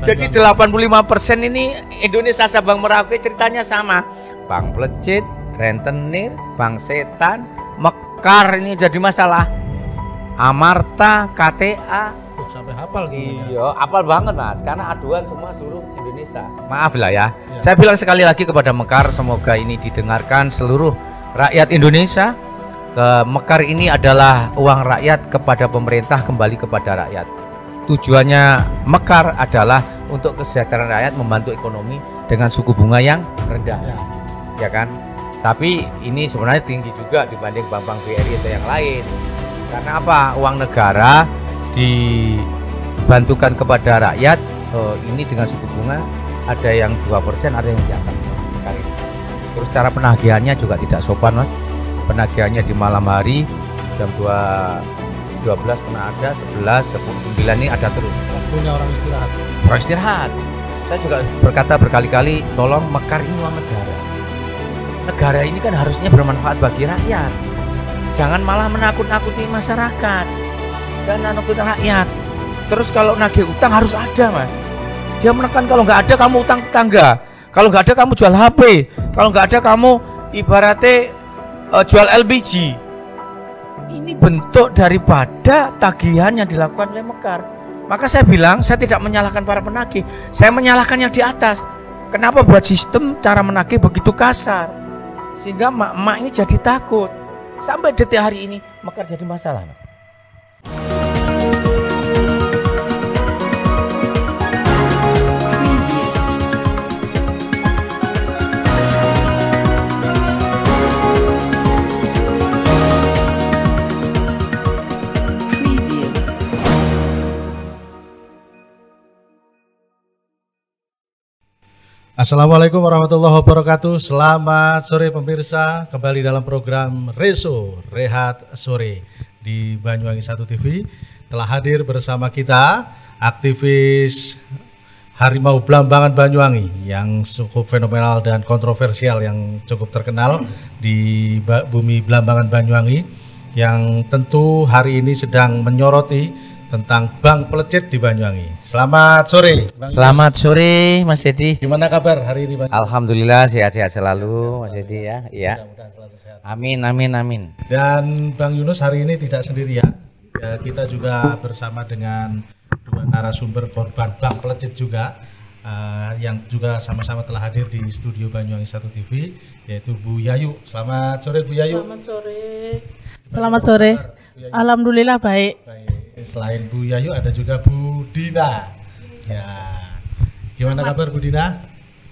Jadi 85% ini Indonesia Sabang Merauke ceritanya sama. Bank Plecit, rentenir, bank setan, mekar ini jadi masalah. Amarta, KTA. Sampai hafal gitu. Iya, hafal banget Mas, karena aduan semua seluruh Indonesia. Maaf lah ya. Saya bilang sekali lagi kepada Mekar, semoga ini didengarkan seluruh rakyat Indonesia. Mekar ini adalah uang rakyat kepada pemerintah kembali kepada rakyat. Tujuannya Mekar adalah untuk kesejahteraan rakyat, membantu ekonomi dengan suku bunga yang rendah. Ya kan? Tapi ini sebenarnya tinggi juga dibanding bank-bank BRI atau yang lain. Karena apa? Uang negara dibantukan kepada rakyat ini dengan suku bunga ada yang 2%, ada yang di atas. Terus cara penagihannya juga tidak sopan Mas. Penagihannya di malam hari jam 12 pernah ada, 11, 10, 9 ini ada terus. Waktunya orang istirahat. Orang istirahat. Saya juga berkata berkali-kali, tolong Mekar ini uang negara. Negara ini kan harusnya bermanfaat bagi rakyat. Jangan malah menakut-nakuti masyarakat. Jangan nakutin rakyat. Terus kalau nagih utang harus ada Mas. Dia menekan kalau nggak ada kamu utang tetangga. Kalau nggak ada kamu jual HP. Kalau nggak ada kamu ibaratnya jual LPG. Ini bentuk daripada tagihan yang dilakukan oleh Mekar. Maka saya bilang saya tidak menyalahkan para penagih. Saya menyalahkan yang di atas. Kenapa buat sistem cara menagih begitu kasar? Sehingga mak-mak ini jadi takut. Sampai detik hari ini Mekar jadi masalah. Assalamualaikum warahmatullahi wabarakatuh. Selamat sore pemirsa. Kembali dalam program Reso Rehat Sore di Banyuwangi 1 TV. Telah hadir bersama kita aktivis Harimau Blambangan Banyuwangi yang cukup fenomenal dan kontroversial, yang cukup terkenal di bumi Blambangan Banyuwangi, yang tentu hari ini sedang menyoroti tentang Bank Plecit di Banyuwangi. Selamat sore Bang. Selamat sore Mas Dedi. Gimana kabar hari ini Bang? Alhamdulillah sehat-sehat selalu Mas Dedi ya. Iya. Amin amin amin. Dan Bang Yunus hari ini tidak sendirian. Ya, kita juga bersama dengan dua narasumber korban Bank Plecit juga, yang juga sama-sama telah hadir di studio Banyuwangi 1 TV, yaitu Bu Yayu. Selamat sore Bu Yayu. Selamat sore. Selamat sore. Alhamdulillah baik. Selain Bu Yayu ada juga Bu Dina. Ya. Gimana kabar Bu Dina?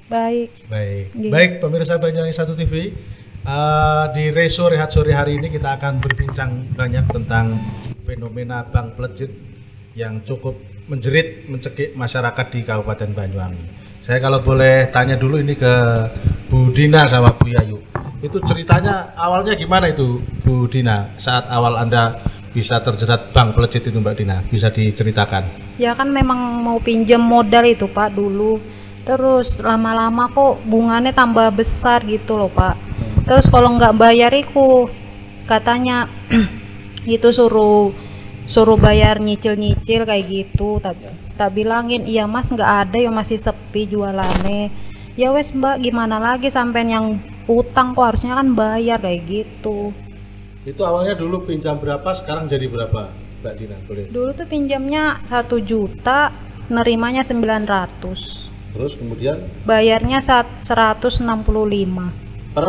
Baik. Baik. Baik pemirsa Banyuwangi 1 TV. Di Reso Rehat Sore hari ini kita akan berbincang banyak tentang fenomena Bank Plecit yang cukup menjerit, mencekik masyarakat di Kabupaten Banyuwangi. Saya kalau boleh tanya dulu ini ke Bu Dina sama Bu Yayu. Itu ceritanya awalnya gimana itu Bu Dina saat awal Anda bisa terjerat Bank Plecit itu Mbak Dina, bisa diceritakan? Ya kan memang mau pinjam modal itu Pak dulu. Terus lama-lama kok bunganya tambah besar gitu loh Pak. Terus kalau nggak bayar itu katanya itu suruh bayar nyicil-nyicil kayak gitu. Tak bilangin iya Mas nggak ada, ya masih sepi jualannya. Ya wes Mbak gimana lagi, sampean yang utang kok harusnya kan bayar kayak gitu. Itu awalnya dulu pinjam berapa, sekarang jadi berapa Mbak Dina? Boleh? Dulu tuh pinjamnya 1 juta, nerimanya 900. Terus kemudian? Bayarnya 165. Per?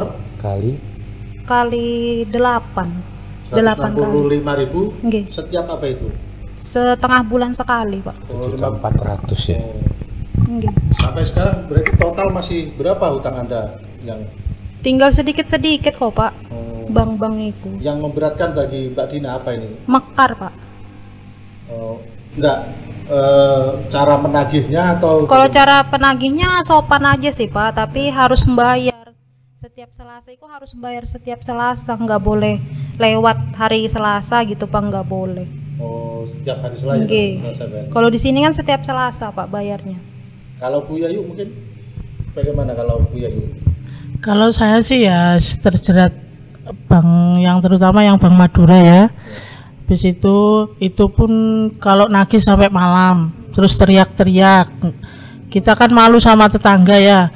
Kali 8. 165.000 Nggih. Setiap apa itu? Setengah bulan sekali Pak. 7.400.000 ya. Nggih. Sampai sekarang berarti total masih berapa hutang Anda yang? Tinggal sedikit-sedikit kok Pak. Bank-bank itu. Yang memberatkan bagi Mbak Dina apa ini? Mekar Pak. Enggak, cara menagihnya atau? Kalau cara penagihnya sopan aja sih Pak, tapi harus membayar setiap Selasa. Itu harus bayar setiap Selasa, nggak boleh lewat hari Selasa gitu Pak, nggak boleh. Oh, setiap hari Selasa. Kalau di sini kan setiap Selasa Pak bayarnya. Kalau Bu Yayu mungkin bagaimana kalau Bu Yayu? Kalau saya sih ya terjerat bank, yang terutama yang Bank Madura ya. Habis itu pun kalau nagih sampai malam, terus teriak-teriak. Kita kan malu sama tetangga ya.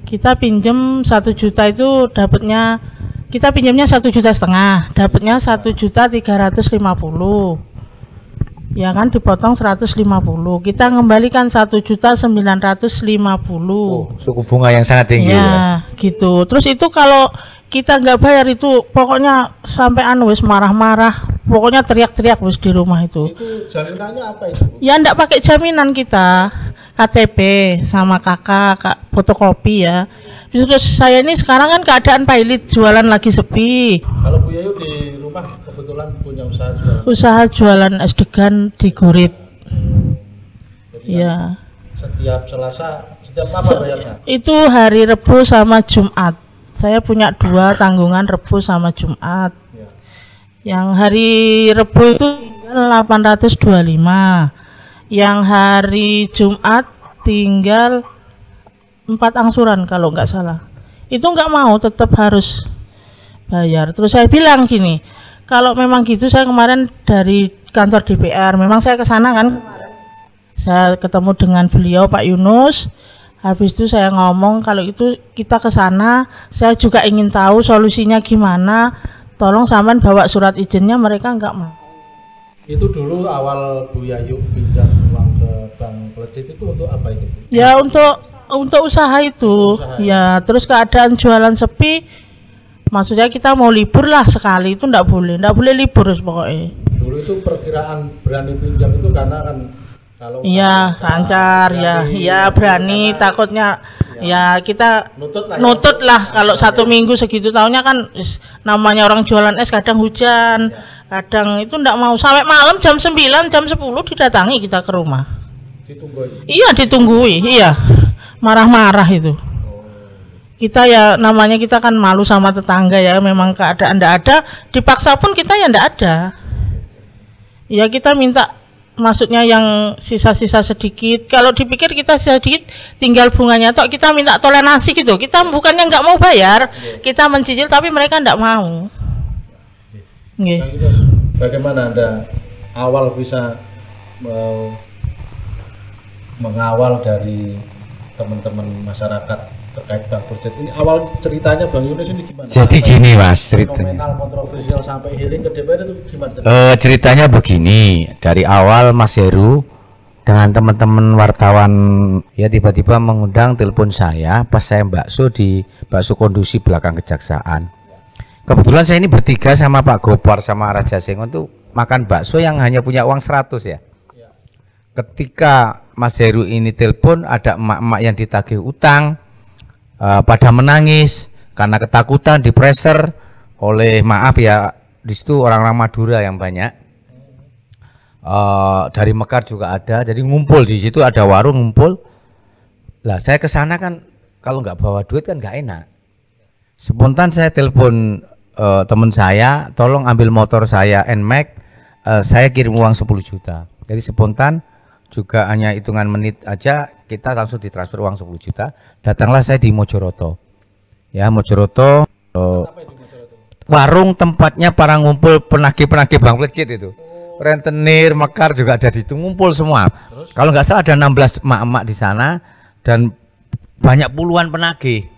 Kita pinjem 1 juta itu dapatnya, kita pinjamnya 1,5 juta, dapatnya 1.350.000. Ya kan dipotong 150. Kita ngembalikan 1.950.000. Suku bunga yang sangat tinggi Ya, gitu. Terus itu kalau kita nggak bayar itu pokoknya sampai wis marah-marah, pokoknya teriak-teriak wis di rumah itu. Itu jaminannya apa itu, Bu? Ya ndak pakai jaminan kita, KTP sama kakak fotokopi ya. Terus saya ini sekarang kan keadaan pailit, jualan lagi sepi. Kalau Bu Yayu di rumah kebetulan punya usaha jualan. Usaha jualan es degan di Gurit. Jadi Ya. Setiap Selasa, setiap apa bayarnya? Itu hari Rebu sama Jumat. Saya punya 2 tanggungan Rebu sama Jumat. Ya. Yang hari Rebu itu tinggal 825. Yang hari Jumat tinggal 4 angsuran kalau nggak salah. Itu nggak mau, tetap harus bayar. Terus saya bilang gini, kalau memang gitu, saya kemarin dari kantor DPR, memang saya ke sana kan. Saya ketemu dengan beliau Pak Yunus. Habis itu saya ngomong kalau itu kita ke sana, saya juga ingin tahu solusinya gimana. Tolong sampean bawa surat izinnya, mereka nggak mau. Itu dulu awal Bu Yayu pinjam uang ke Bank Plecit itu untuk apa itu, Bu? Ya untuk usaha itu. Ya, terus keadaan jualan sepi. Maksudnya kita mau libur lah sekali itu ndak boleh libur pokoknya. Dulu itu perkiraan berani pinjam itu karena kan kalau Iya, lancar ya, ya berani, takutnya ya kita nutut lah kalau 1 minggu segitu, tahunnya kan namanya orang jualan es kadang hujan, kadang itu ndak mau sampai malam jam 9, jam 10 didatangi kita ke rumah. ditungguin. Iya ditunggui, iya marah-marah itu. Kita ya namanya kita kan malu sama tetangga ya, memang keadaan ndak ada, dipaksa pun kita ya ndak ada. Ya kita minta maksudnya yang sisa-sisa sedikit, kalau dipikir kita sedikit tinggal bunganya toh, kita minta toleransi gitu, kita bukannya nggak mau bayar, kita mencicil tapi mereka ndak mau. Nggih. Bagaimana Anda awal bisa mengawal dari teman-teman masyarakat terkait Bank Plecit ini? Awal ceritanya Bang Yunus ini gimana? Jadi gini Mas ceritanya. Fenomenal kontroversial sampai hearing ke DPR itu gimana Ceritanya begini, dari awal Mas Heru dengan teman-teman wartawan ya tiba-tiba mengundang telepon saya pas saya bakso di bakso kondusi belakang kejaksaan. Kebetulan saya ini bertiga sama Pak Gopar sama Raja Sengon tuh makan bakso yang hanya punya uang 100 ya. Ketika Mas Heru ini telepon, ada emak-emak yang ditagih utang, pada menangis karena ketakutan, dipreser oleh, maaf ya, di situ orang-orang Madura yang banyak, dari Mekar juga ada, jadi ngumpul di situ, ada warung ngumpul. Lah saya ke sana kan kalau nggak bawa duit kan nggak enak. Spontan saya telepon teman saya, tolong ambil motor saya NMAX, saya kirim uang 10 juta. Jadi spontan juga hanya hitungan menit aja kita langsung ditransfer uang 10 juta. Datanglah saya di Mojoroto. Ya, Mojoroto, warung tempatnya para ngumpul penagih-penagih Bank Plecit itu. Rentenir, Mekar juga ada di situ, ngumpul semua. Kalau nggak salah ada 16 emak-emak di sana dan banyak puluhan penagih.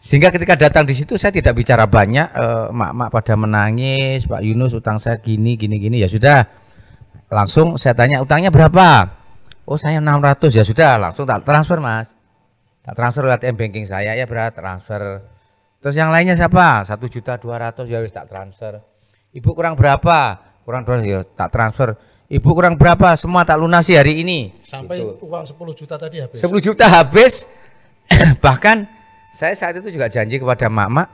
Sehingga ketika datang di situ saya tidak bicara banyak, emak-emak pada menangis, Pak Yunus utang saya gini, ya sudah. Langsung saya tanya utangnya berapa? Oh saya 600, ya sudah langsung tak transfer Mas. Tak transfer lewat m-banking saya, ya berat transfer. Terus yang lainnya siapa? 1.200.000 ya wis tak transfer. Ibu kurang berapa? Kurang 200 ya tak transfer. Ibu kurang berapa? Semua tak lunasi hari ini. Sampai gitu. uang 10 juta tadi habis. 10 juta habis. Bahkan saya saat itu juga janji kepada mak-mak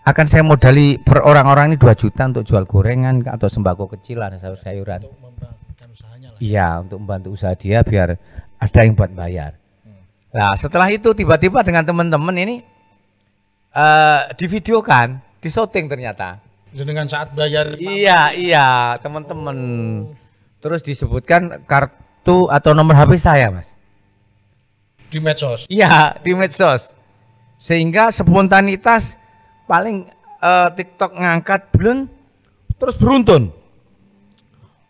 akan saya modali per orang-orang ini 2 juta untuk jual gorengan atau sembako kecilan, sayur-sayuran. Untuk membangun usahanya lah. Iya, untuk membantu usaha dia biar ada yang buat bayar. Nah, setelah itu tiba-tiba dengan teman-teman ini divideokan, disyuting ternyata. Dengan saat bayar. Iya, teman-teman. Terus disebutkan kartu atau nomor HP saya, Mas. Di medsos. Iya, di medsos. Sehingga spontanitas paling TikTok ngangkat belum terus beruntun.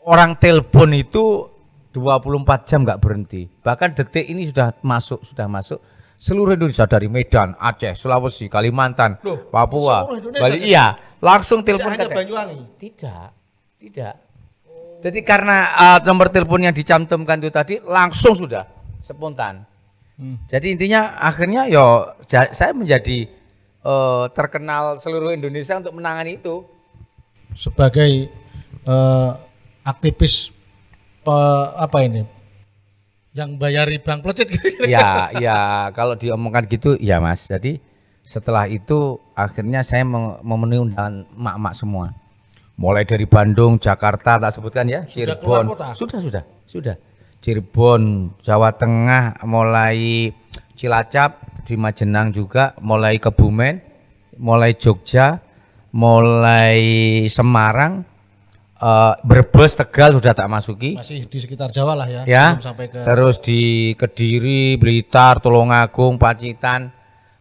Orang telepon itu 24 jam nggak berhenti. Bahkan detik ini sudah masuk seluruh Indonesia dari Medan, Aceh, Sulawesi, Kalimantan, Loh, Papua, seluruh Indonesia Bali. jadi? Iya, langsung telepon Tidak hanya KTA. Banyuwangi. Tidak. Jadi karena nomor telepon yang dicantumkan itu tadi langsung sudah spontan. Jadi intinya akhirnya saya menjadi terkenal seluruh Indonesia untuk menangani itu. Sebagai aktivis apa ini? Yang bayari Bang Plecit. Ya, kalau diomongkan gitu ya Mas. Jadi setelah itu akhirnya saya memenuhi undangan emak-emak semua. Mulai dari Bandung, Jakarta, tak sebutkan ya, Sudah keluar Cirebon. kota? Sudah. Cirebon, Jawa Tengah, mulai Cilacap, di Majenang juga, mulai Kebumen, mulai Jogja, mulai Semarang, Brebes, Tegal sudah tak masuki. Masih di sekitar Jawa lah ya. Ya, Belum sampai ke terus di Kediri, Blitar, Tulungagung, Pacitan,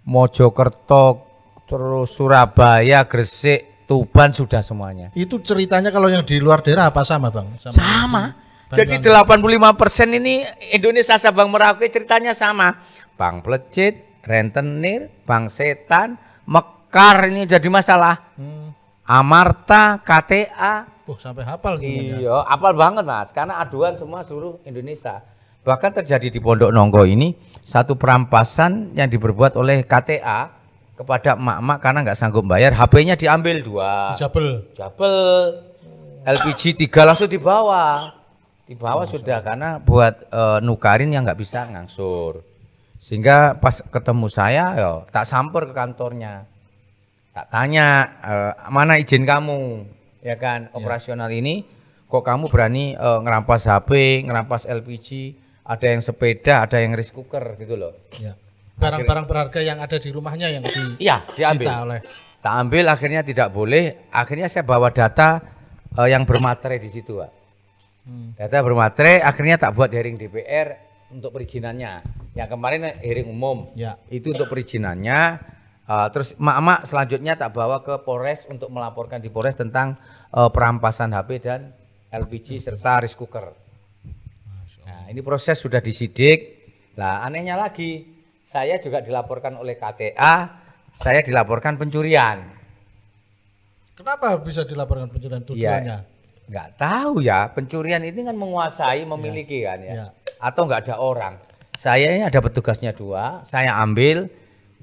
Mojokerto, terus Surabaya, Gresik, Tuban sudah semuanya. itu ceritanya kalau yang di luar daerah apa sama Bang? Sama. Jadi Banyuwangi. 85% ini Indonesia Sabang Merauke ceritanya sama. Bang Plecit, Rentenir, Bang Setan, Mekar ini jadi masalah. Amarta, KTA. Sampai hafal gitu ya. Iya, apal banget Mas, karena aduan semua seluruh Indonesia. Bahkan terjadi di Pondok Nonggo ini satu perampasan yang diperbuat oleh KTA kepada emak-emak karena nggak sanggup bayar, HP-nya diambil 2. Dijabel. LPG 3 langsung dibawa sudah karena buat nukarin yang nggak bisa ngangsur. Sehingga pas ketemu saya, tak samper ke kantornya, tak tanya mana izin kamu. Ya kan, operasional ini kok kamu berani ngerampas HP, ngerampas LPG, ada yang sepeda, ada yang rice cooker gitu loh. Ya. Barang-barang berharga yang ada di rumahnya yang diambil. oleh. Tak ambil, akhirnya tidak boleh. Akhirnya saya bawa data yang bermaterai di situ, Pak. Data bermaterai, akhirnya tak buat hearing DPR untuk perizinannya. Yang kemarin hearing umum, itu untuk perizinannya. Terus emak-emak selanjutnya tak bawa ke Polres untuk melaporkan di Polres tentang perampasan HP dan LPG serta rice cooker. Nah, ini proses sudah disidik. Nah, anehnya lagi, saya juga dilaporkan oleh KTA, saya dilaporkan pencurian. Kenapa bisa dilaporkan pencurian tujuannya? Nggak tahu ya, pencurian ini kan menguasai, memiliki kan ya. Atau nggak ada orang. Saya ini ada petugasnya 2, saya ambil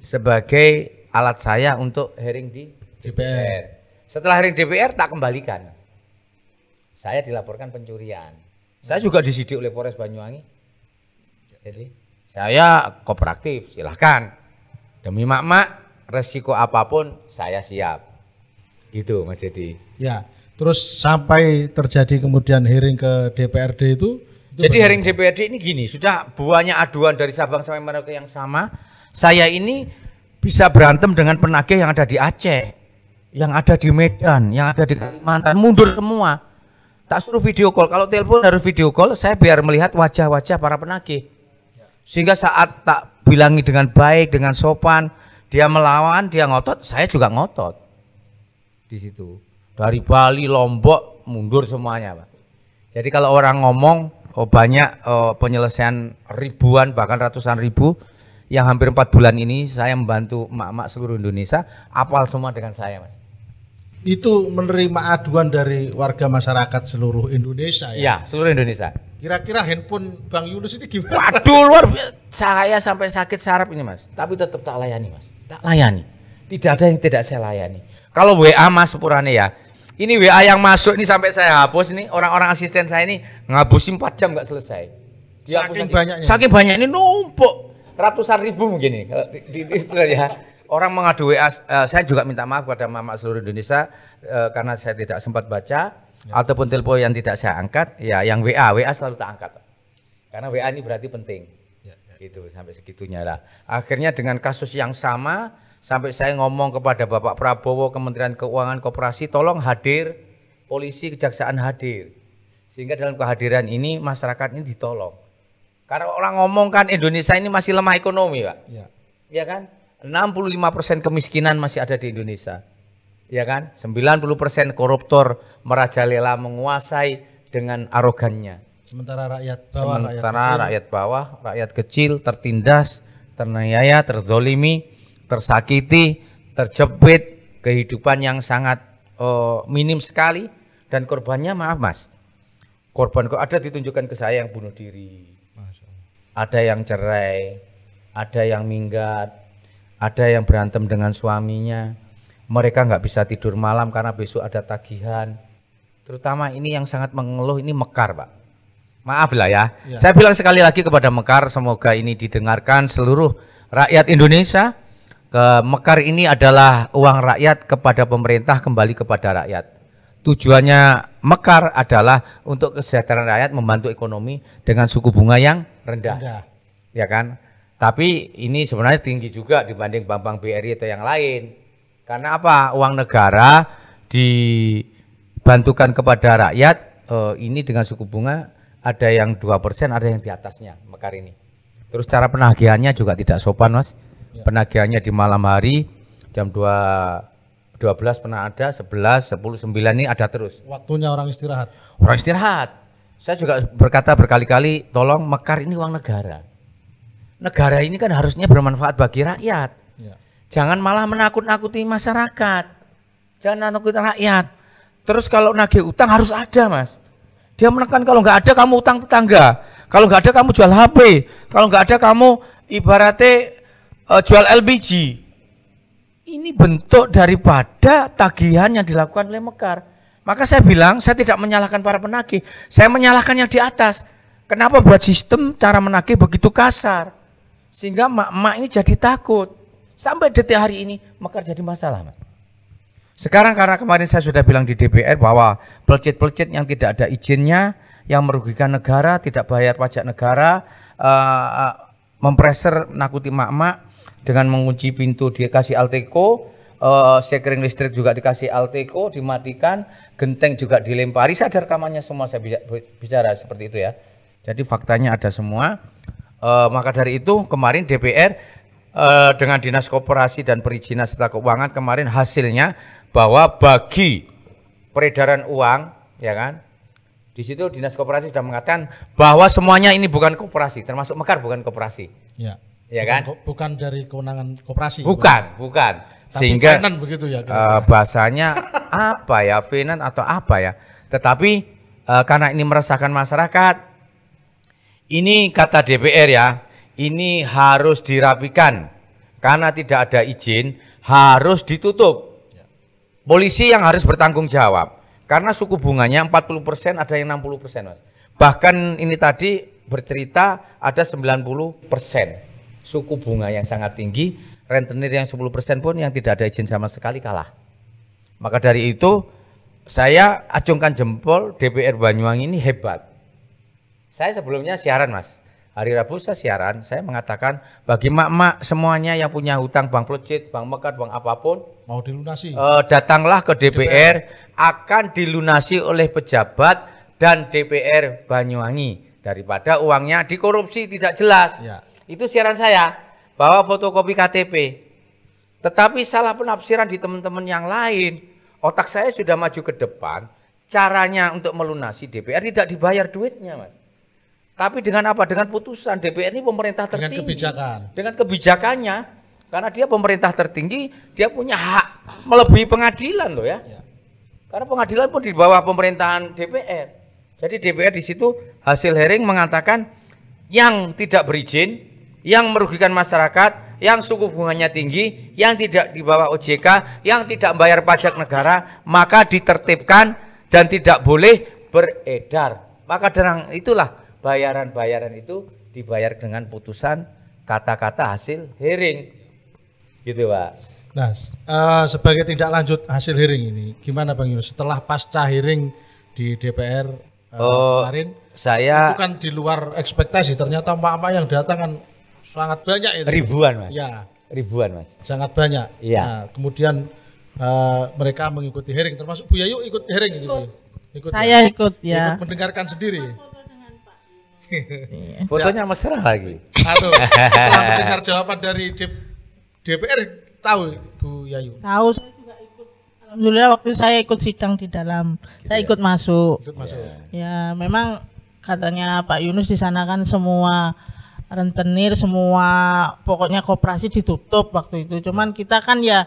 sebagai alat saya untuk hearing di DPR. Setelah hearing DPR tak kembalikan. Saya dilaporkan pencurian. Saya juga disidik oleh Polres Banyuwangi. Jadi saya kooperatif, silahkan. Demi mak-mak, resiko apapun saya siap. Gitu Mas Dedi. Ya, terus sampai terjadi kemudian hearing ke DPRD itu jadi hearing DPRD ini gini, sudah banyak aduan dari Sabang sampai Merauke yang sama. Saya ini bisa berantem dengan penagih yang ada di Aceh, yang ada di Medan, yang ada di Kalimantan, mundur semua. Tak suruh video call, kalau telepon harus video call, saya biar melihat wajah-wajah para penagih. Sehingga saat tak bilangi dengan baik, dengan sopan, dia melawan, dia ngotot, saya juga ngotot. Di situ. Dari Bali, Lombok, mundur semuanya, Pak. Jadi kalau orang ngomong banyak penyelesaian ribuan bahkan ratusan ribu yang hampir 4 bulan ini saya membantu emak-emak seluruh Indonesia, apal semua dengan saya Mas. Itu menerima aduan dari warga masyarakat seluruh Indonesia ya? Ya, seluruh Indonesia. Kira-kira handphone Bang Yunus ini gimana? Waduh, luar biasa. Saya sampai sakit saraf ini Mas, tapi tetap tak layani Mas. Tak layani. Tidak ada yang tidak saya layani. Kalau WA Mas sepurane ya. Ini WA yang masuk ini sampai saya hapus ini, orang-orang asisten saya ini ngabusin 4 jam nggak selesai. Saking banyaknya ini numpuk ratusan ribu mungkin ini. Ya. Orang mengadu WA, saya juga minta maaf kepada mama seluruh Indonesia karena saya tidak sempat baca ataupun telepon yang tidak saya angkat. Ya, yang WA selalu tak angkat. Karena WA ini berarti penting. Gitu sampai segitunya lah. Akhirnya dengan kasus yang sama sampai saya ngomong kepada Bapak Prabowo, Kementerian Keuangan, Koperasi, tolong hadir, polisi, kejaksaan hadir. Sehingga dalam kehadiran ini masyarakat ini ditolong. Karena orang ngomong kan Indonesia ini masih lemah ekonomi, Pak. Ya kan? 65% kemiskinan masih ada di Indonesia. Ya kan? 90% koruptor merajalela menguasai dengan arogannya. Sementara rakyat bawah, rakyat bawah, rakyat kecil tertindas, terniaya, terzolimi, tersakiti, terjepit, kehidupan yang sangat minim sekali, dan korbannya maaf mas, korban kok ada ditunjukkan ke saya yang bunuh diri, ada yang cerai, ada yang minggat, ada yang berantem dengan suaminya, mereka nggak bisa tidur malam karena besok ada tagihan. Terutama ini yang sangat mengeluh ini Mekar Pak. Maaf lah ya. Saya bilang sekali lagi kepada Mekar, semoga ini didengarkan seluruh rakyat Indonesia. Mekar ini adalah uang rakyat kepada pemerintah kembali kepada rakyat. Tujuannya Mekar adalah untuk kesejahteraan rakyat, membantu ekonomi dengan suku bunga yang rendah. Ya kan? Tapi ini sebenarnya tinggi juga dibanding bank-bank BRI atau yang lain. Karena apa? Uang negara dibantukan kepada rakyat, ini dengan suku bunga ada yang 2%, ada yang di atasnya Mekar ini. Terus cara penagihannya juga tidak sopan mas. Penagihannya di malam hari jam 12 pernah ada, 11, 10, 9 ini ada terus. Waktunya orang istirahat. Orang istirahat. Saya juga berkata berkali-kali, tolong Mekar ini uang negara. Negara ini kan harusnya bermanfaat bagi rakyat. Jangan malah menakut-nakuti masyarakat. Jangan nakuti rakyat. Terus kalau nagih utang harus ada mas. Dia menekan kalau nggak ada kamu utang tetangga. Kalau nggak ada kamu jual HP. Kalau nggak ada kamu ibaratnya jual LPG. Ini bentuk daripada tagihan yang dilakukan oleh Mekar. Maka saya bilang saya tidak menyalahkan para penagih. Saya menyalahkan yang di atas. Kenapa buat sistem cara menagih begitu kasar. Sehingga mak-mak ini jadi takut. Sampai detik hari ini Mekar jadi masalah mas. Sekarang karena kemarin saya sudah bilang di DPR bahwa pelcit-pelcit yang tidak ada izinnya, yang merugikan negara, tidak bayar pajak negara, mempreser nakuti mak-mak dengan mengunci pintu, dikasih Alteco, sekring listrik juga dikasih Alteco, dimatikan, genteng juga dilempari. Saya ada rekamannya semua, saya bicara seperti itu ya. Jadi faktanya ada semua. Maka dari itu kemarin DPR dengan Dinas Koperasi dan Perizinan serta Keuangan kemarin hasilnya bahwa bagi peredaran uang, ya kan, di situ Dinas Koperasi sudah mengatakan bahwa semuanya ini bukan koperasi, termasuk Mekar bukan koperasi, ya kan, bukan dari kewenangan koperasi, bukan. Sehingga begitu ya, bahasanya apa ya, finan atau apa ya, tetapi karena ini meresahkan masyarakat, ini kata DPR ya, ini harus dirapikan karena tidak ada izin, harus ditutup. Polisi yang harus bertanggung jawab karena suku bunganya 40%, ada yang 60% mas. Bahkan ini tadi bercerita ada 90% suku bunga yang sangat tinggi, rentenir yang 10% pun yang tidak ada izin sama sekali kalah. Maka dari itu saya acungkan jempol, DPR Banyuwangi ini hebat. Saya sebelumnya siaran mas. Hari Rabu saya siaran, saya mengatakan bagi mak-mak semuanya yang punya hutang bank pelcit, bank Mekar, bank apapun mau dilunasi, datanglah ke DPR, akan dilunasi oleh pejabat dan DPR Banyuwangi daripada uangnya dikorupsi tidak jelas. Itu siaran saya, bahwa fotokopi KTP. Tetapi salah penafsiran di teman-teman yang lain. Otak saya sudah maju ke depan, caranya untuk melunasi DPR tidak dibayar duitnya mas. Tapi dengan apa? Dengan putusan DPR ini pemerintah tertinggi. Dengan kebijakannya. Karena dia pemerintah tertinggi, dia punya hak melebihi pengadilan loh ya. Karena pengadilan pun di bawah pemerintahan DPR. Jadi DPR di situ hasil hearing mengatakan yang tidak berizin, yang merugikan masyarakat, yang suku bunganya tinggi, yang tidak di bawah OJK, yang tidak bayar pajak negara, maka ditertibkan dan tidak boleh beredar. Maka dengan itulah bayaran-bayaran itu dibayar dengan putusan kata-kata hasil hearing, gitu Pak. Nah, sebagai tindak lanjut hasil hearing ini, gimana Bang Yunus? Setelah pasca hearing di DPR kemarin, itu kan di luar ekspektasi. Ternyata mak-mak yang datang kan sangat banyak itu. Ribuan mas. Ya. Ribuan mas. Sangat banyak. Iya. Nah, kemudian mereka mengikuti hearing, termasuk Bu Yayu ikut hearing ini. Saya ikut ya. Ikut mendengarkan sendiri. Fotonya mesra lagi. Setelah mendengar jawaban dari DPR, tahu Bu Yayu? Tahu, saya juga ikut. Alhamdulillah waktu saya ikut sidang di dalam, saya ikut masuk. Ikut masuk. Ya memang katanya Pak Yunus di sana kan semua rentenir, semua pokoknya koperasi ditutup waktu itu. Cuman kita kan ya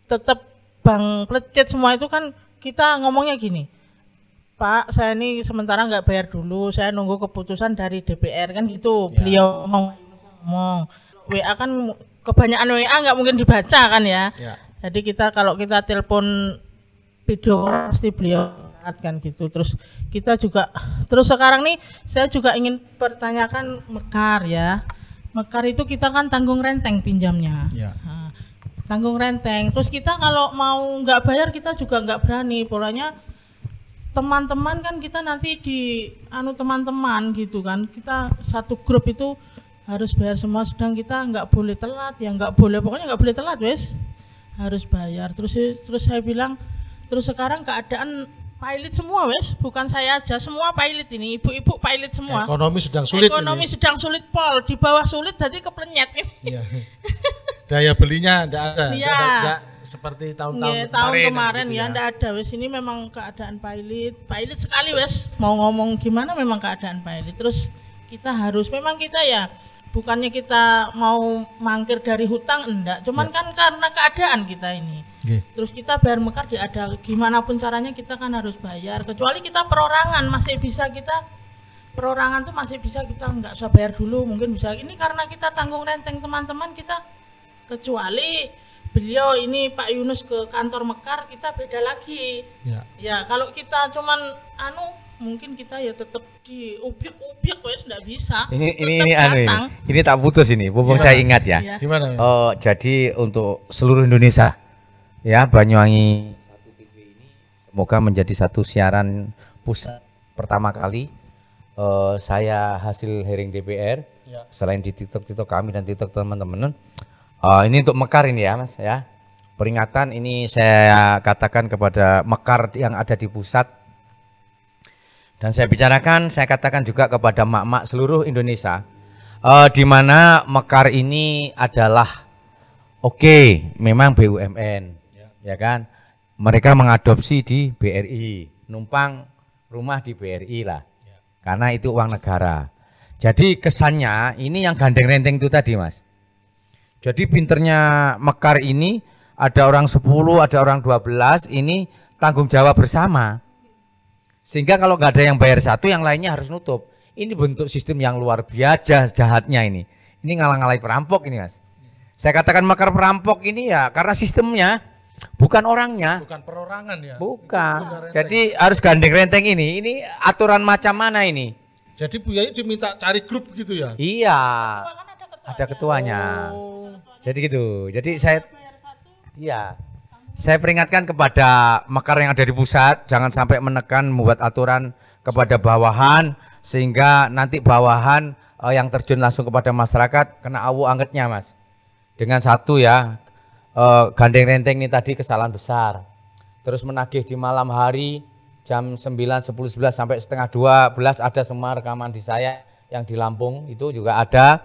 tetap bank plecet semua itu kan kita ngomongnya gini, Pak, saya ini sementara nggak bayar dulu, saya nunggu keputusan dari DPR kan gitu. Beliau ngomong WA kan kebanyakan WA nggak mungkin dibaca kan ya. Jadi kita kalau kita telepon video pasti beliau kan gitu. Terus kita juga sekarang nih saya juga ingin pertanyakan Mekar ya. Mekar itu kita kan tanggung renteng pinjamnya. Nah, tanggung renteng. Terus kita kalau mau nggak bayar kita juga nggak berani. Polanya teman-teman kan kita nanti di teman-teman gitu kan, kita satu grup itu harus bayar semua, sedang kita nggak boleh telat ya, nggak boleh, pokoknya nggak boleh telat wes, harus bayar. Terus saya bilang, terus sekarang keadaan pilot semua wes, bukan saya aja, semua pilot ini, ibu-ibu pilot semua. Ekonomi sedang sulit. Ekonomi sedang sulit pol, di bawah sulit jadi keplenyet ini. Daya belinya enggak ada. Iya. Seperti tahun-tahun tahun kemarin gitu ya enggak ada wes, ini memang keadaan pilot sekali wes, mau ngomong gimana memang keadaan pilot. Terus kita harus, memang kita ya bukannya kita mau mangkir dari hutang enggak, cuman kan karena keadaan kita ini. Terus kita bayar Mekar ada gimana pun caranya kita kan harus bayar, kecuali kita perorangan masih bisa, kita perorangan tuh masih bisa, kita enggak usah bayar dulu, mungkin bisa. Ini karena kita tanggung renteng teman-teman kita, kecuali beliau ini Pak Yunus ke kantor Mekar kita beda lagi. Ya kalau kita cuman mungkin kita ya tetap di ubyek wes enggak bisa. Ini tak putus ini, mumpung saya ingat ya. Gimana? Jadi untuk seluruh Indonesia ya, Banyuwangi 1 TV ini semoga menjadi satu siaran pusat pertama kali saya hasil hearing DPR selain di TikTok kami dan TikTok teman-teman. Ini untuk Mekar ini ya Mas ya. Peringatan ini saya katakan kepada Mekar yang ada di pusat. Dan saya bicarakan, saya katakan juga kepada mak-mak seluruh Indonesia, di mana Mekar ini adalah memang BUMN, ya kan? Mereka mengadopsi di BRI, numpang rumah di BRI lah, karena itu uang negara. Jadi kesannya ini yang gandeng renteng itu tadi Mas. Jadi pinternya Mekar ini ada orang 10, ada orang 12, ini tanggung jawab bersama. Sehingga kalau nggak ada yang bayar satu, yang lainnya harus nutup. Ini bentuk sistem yang luar biasa jahatnya ini. Ini ngalang-ngalai perampok ini Mas. Saya katakan Mekar perampok ini ya karena sistemnya, bukan orangnya. Bukan perorangan ya. Bukan. Jadi harus gandeng renteng ini. Ini aturan macam mana ini? Jadi Bu Yayi diminta cari grup gitu ya? Iya. Ada ketuanya. Jadi gitu. Jadi saya peringatkan kepada Mekar yang ada di pusat, jangan sampai menekan membuat aturan kepada bawahan sehingga nanti bawahan yang terjun langsung kepada masyarakat kena awu angetnya Mas. Dengan satu ya, gandeng renteng ini tadi kesalahan besar. Terus menagih di malam hari jam 9, 10, 11 sampai setengah 12 ada semua rekaman di saya yang di Lampung itu juga ada.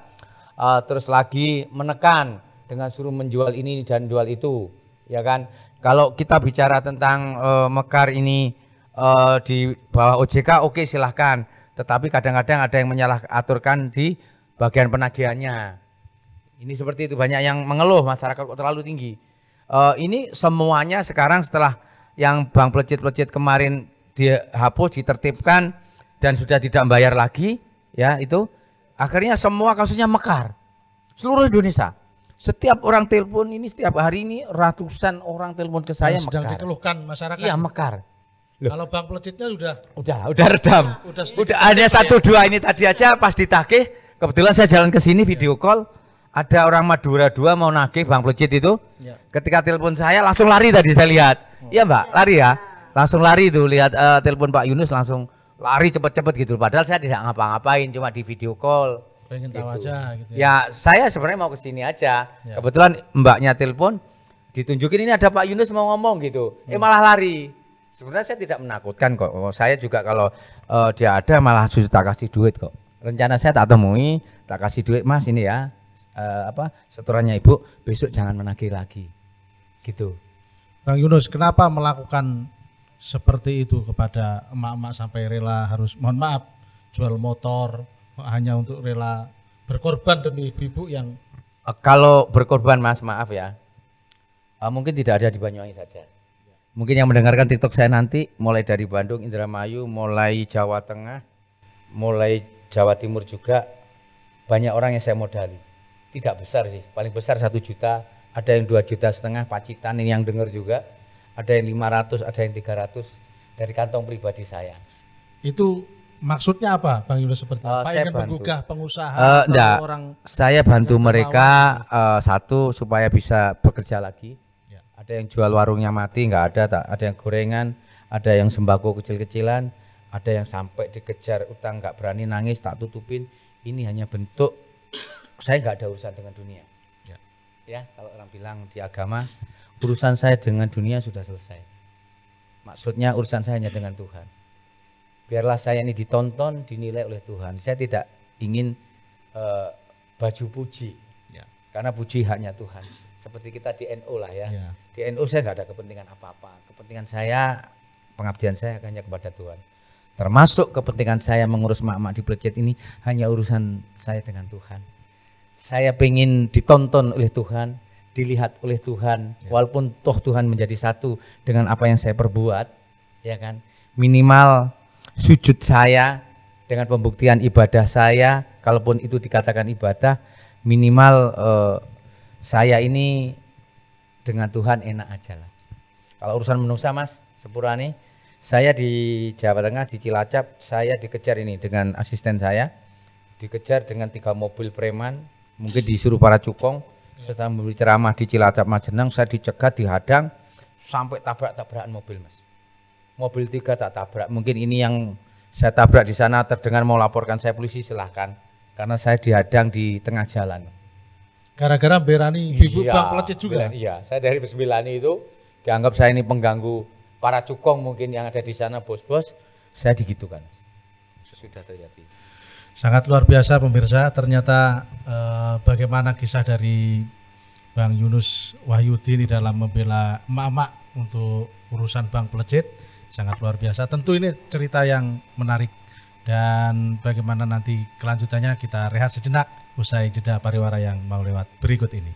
Terus lagi menekan dengan suruh menjual ini dan jual itu. Ya kan, kalau kita bicara tentang Mekar ini di bawah OJK, oke silahkan, tetapi kadang-kadang ada yang menyalah aturkan di bagian penagihannya. Ini seperti itu, banyak yang mengeluh masyarakat kok terlalu tinggi. Ini semuanya sekarang setelah yang bank pelecet kemarin dihapus, ditertibkan dan sudah tidak membayar lagi, ya itu akhirnya semua kasusnya Mekar seluruh Indonesia. Setiap orang telepon ini, setiap hari ini ratusan orang telepon ke saya sedang Mekar. dikeluhkan masyarakat. Iya Mekar. Loh. Kalau bank pelecetnya udah redam. Udah ada 1-2 ini tadi aja pas ditagih. Kebetulan saya jalan ke sini video call, ada orang Madura 2 mau nagih bank pelecet itu. Ya. Ketika telepon saya langsung lari tadi saya lihat. Iya Mbak, lari ya. Langsung lari itu lihat telepon Pak Yunus langsung lari cepet-cepet gitu. Padahal saya tidak ngapa-ngapain, cuma di video call. Pengen tahu aja gitu ya. Ya saya sebenarnya mau ke sini aja. Ya. Kebetulan mbaknya telepon, ditunjukin ini ada Pak Yunus mau ngomong gitu. Malah lari. Sebenarnya saya tidak menakutkan kok. Saya juga kalau dia ada malah justru tak kasih duit kok. Rencana saya tak temui, tak kasih duit Mas ini ya. Setorannya Ibu besok jangan menagih lagi. Gitu. Bang Yunus, kenapa melakukan seperti itu kepada emak-emak sampai rela harus mohon maaf jual motor hanya untuk rela berkorban demi ibu-ibu yang Kalau berkorban Mas, maaf ya, mungkin tidak ada di Banyuwangi saja. Mungkin yang mendengarkan TikTok saya nanti mulai dari Bandung, Indramayu, mulai Jawa Tengah, mulai Jawa Timur juga banyak orang yang saya modali. Tidak besar sih, paling besar 1 juta, ada yang 2,5 juta, Pacitan ini yang dengar juga, ada yang 500, ada yang 300 dari kantong pribadi saya. itu maksudnya apa Bang Yunus seperti apa? Saya Ingin bantu. menggugah pengusaha Enggak, atau orang saya bantu yang mereka satu supaya bisa bekerja lagi. Ya. Ada yang jual warungnya mati nggak ada, tak ada yang gorengan, ada yang sembako kecil-kecilan, ada yang sampai dikejar utang nggak berani nangis tak tutupin. Ini hanya bentuk saya nggak ada urusan dengan dunia. Ya, kalau orang bilang di agama urusan saya dengan dunia sudah selesai. Maksudnya urusan saya hanya dengan Tuhan. Biarlah saya ini ditonton, dinilai oleh Tuhan. Saya tidak ingin baju puji, Ya. karena puji haknya Tuhan. Seperti kita di NU lah ya. Ya. Di NU saya nggak ada kepentingan apa-apa. Kepentingan saya, pengabdian saya hanya kepada Tuhan. Termasuk kepentingan saya mengurus mak-mak di Plecet ini hanya urusan saya dengan Tuhan. Saya pengen ditonton oleh Tuhan, dilihat oleh Tuhan, walaupun toh Tuhan menjadi satu dengan apa yang saya perbuat, ya kan. Minimal sujud saya dengan pembuktian ibadah saya, kalaupun itu dikatakan ibadah, minimal saya ini dengan Tuhan enak aja lah. Kalau urusan menungsa Mas Sepurane, saya di Jawa Tengah di Cilacap, saya dikejar ini dengan asisten saya, dikejar dengan 3 mobil preman, mungkin disuruh para cukong, setelah memberi ceramah di Cilacap Majenang, saya dicegat, dihadang, sampai tabrak-tabrakan mobil Mas. Mobil 3 tak tabrak, mungkin ini yang saya tabrak di sana terdengar mau laporkan saya polisi, silahkan, karena saya dihadang di tengah jalan. Gara-gara berani ibu Bang Plecet juga. Iya, saya dari Sembilani itu dianggap saya ini pengganggu para cukong mungkin yang ada di sana, bos-bos, saya digitukan. Sudah terjadi. Sangat luar biasa pemirsa, ternyata bagaimana kisah dari Bang Yunus Wahyudi di dalam membela emak-emak untuk urusan Bang Plecet, sangat luar biasa. Tentu ini cerita yang menarik dan bagaimana nanti kelanjutannya kita rehat sejenak usai jeda pariwara yang mau lewat berikut ini.